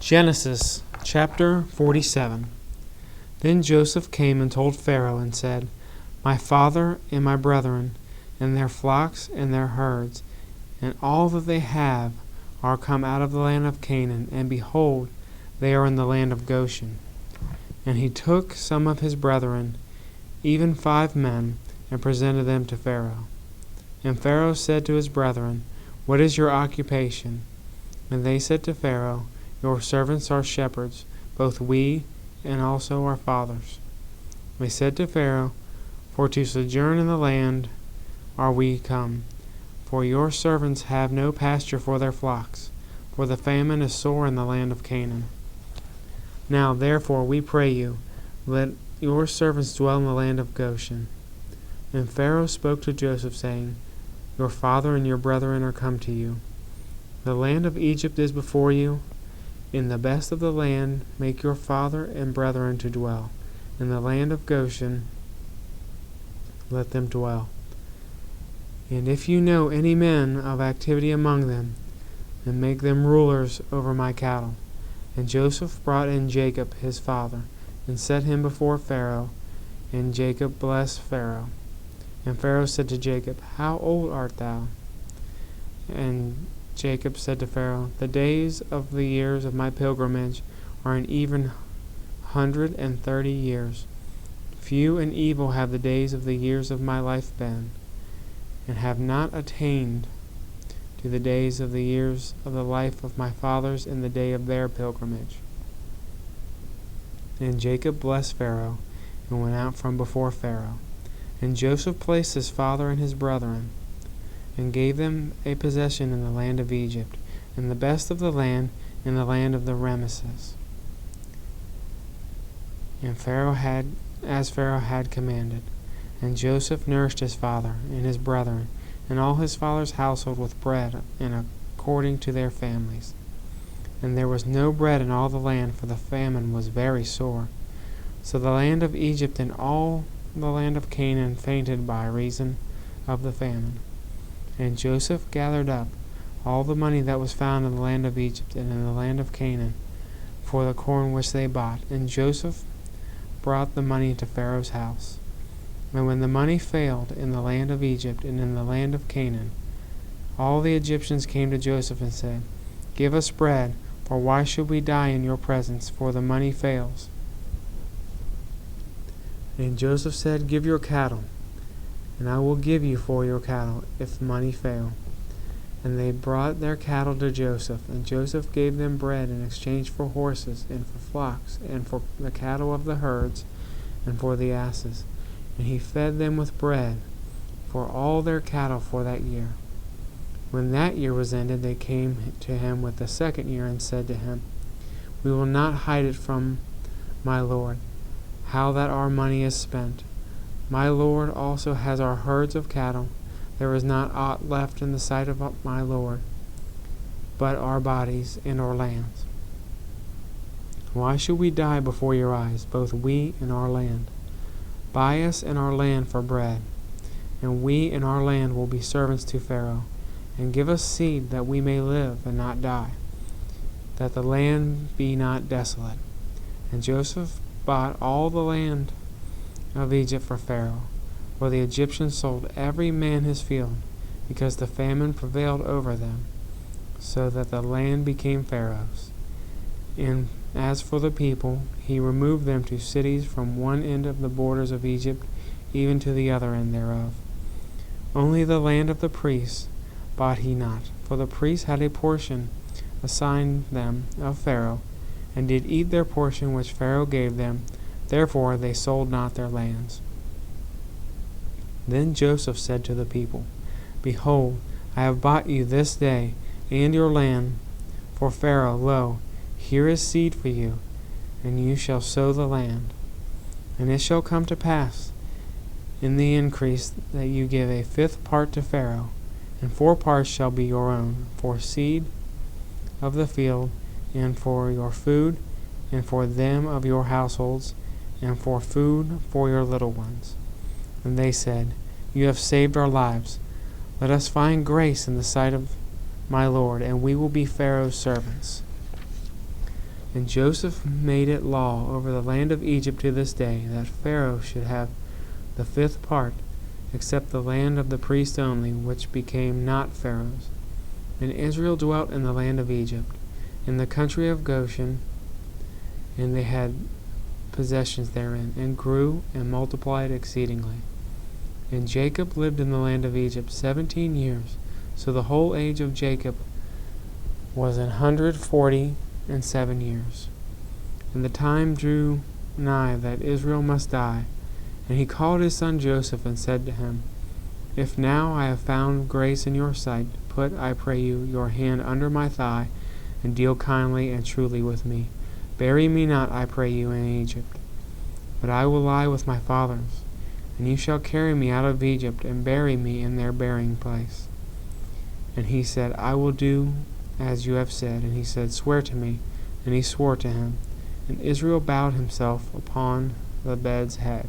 Genesis chapter 47. Then Joseph came and told Pharaoh and said, My father and my brethren, and their flocks and their herds, and all that they have, are come out of the land of Canaan, and behold, they are in the land of Goshen. And he took some of his brethren, even 5 men, and presented them to Pharaoh. And Pharaoh said to his brethren, What is your occupation? And they said to Pharaoh, Your servants are shepherds, both we and also our fathers. They said to Pharaoh, For to sojourn in the land are we come, for your servants have no pasture for their flocks, for the famine is sore in the land of Canaan. Now therefore we pray you, let your servants dwell in the land of Goshen. And Pharaoh spoke to Joseph, saying, Your father and your brethren are come to you. The land of Egypt is before you. In the best of the land make your father and brethren to dwell. In the land of Goshen let them dwell. And if you know any men of activity among them, then make them rulers over my cattle. And Joseph brought in Jacob his father, and set him before Pharaoh, and Jacob blessed Pharaoh. And Pharaoh said to Jacob, How old art thou? And Jacob said to Pharaoh, The days of the years of my pilgrimage are an even 130 years. Few and evil have the days of the years of my life been, and have not attained to the days of the years of the life of my fathers in the day of their pilgrimage. And Jacob blessed Pharaoh, and went out from before Pharaoh. And Joseph placed his father and his brethren, and gave them a possession in the land of Egypt, and the best of the land in the land of the Rameses. And Pharaoh had commanded. And Joseph nourished his father and his brethren, and all his father's household with bread, and according to their families. And there was no bread in all the land, for the famine was very sore. So the land of Egypt and all the land of Canaan fainted by reason of the famine. And Joseph gathered up all the money that was found in the land of Egypt and in the land of Canaan for the corn which they bought. And Joseph brought the money to Pharaoh's house. And when the money failed in the land of Egypt and in the land of Canaan, all the Egyptians came to Joseph and said, Give us bread, for why should we die in your presence, for the money fails? And Joseph said, Give your cattle, and I will give you for your cattle, if money fail. And they brought their cattle to Joseph, and Joseph gave them bread in exchange for horses, and for flocks, and for the cattle of the herds, and for the asses. And he fed them with bread for all their cattle for that year. When that year was ended, they came to him with the second year, and said to him, We will not hide it from my lord, how that our money is spent. My lord also has our herds of cattle. There is not aught left in the sight of my lord, but our bodies and our lands. Why should we die before your eyes, both we and our land? Buy us and our land for bread, and we and our land will be servants to Pharaoh. And give us seed, that we may live and not die, that the land be not desolate. And Joseph bought all the land of Egypt for Pharaoh, for the Egyptians sold every man his field, because the famine prevailed over them, so that the land became Pharaoh's. And as for the people, he removed them to cities from one end of the borders of Egypt even to the other end thereof. Only the land of the priests bought he not, for the priests had a portion assigned them of Pharaoh, and did eat their portion which Pharaoh gave them. Therefore they sold not their lands. Then Joseph said to the people, Behold, I have bought you this day, and your land for Pharaoh. Lo, here is seed for you, and you shall sow the land. And it shall come to pass in the increase that you give a 5th part to Pharaoh, and 4 parts shall be your own, for seed of the field, and for your food, and for them of your households, and for food for your little ones. And they said, You have saved our lives. Let us find grace in the sight of my Lord, and we will be Pharaoh's servants. And Joseph made it law over the land of Egypt to this day, that Pharaoh should have the fifth part, except the land of the priests only, which became not Pharaoh's. And Israel dwelt in the land of Egypt, in the country of Goshen, and they had possessions therein, and grew and multiplied exceedingly. And Jacob lived in the land of Egypt 17 years, so the whole age of Jacob was 147 years. And the time drew nigh that Israel must die. And he called his son Joseph, and said to him, If now I have found grace in your sight, put, I pray you, your hand under my thigh, and deal kindly and truly with me. Bury me not, I pray you, in Egypt, but I will lie with my fathers. And you shall carry me out of Egypt, and bury me in their burying place. And he said, I will do as you have said. And he said, Swear to me. And he swore to him. And Israel bowed himself upon the bed's head.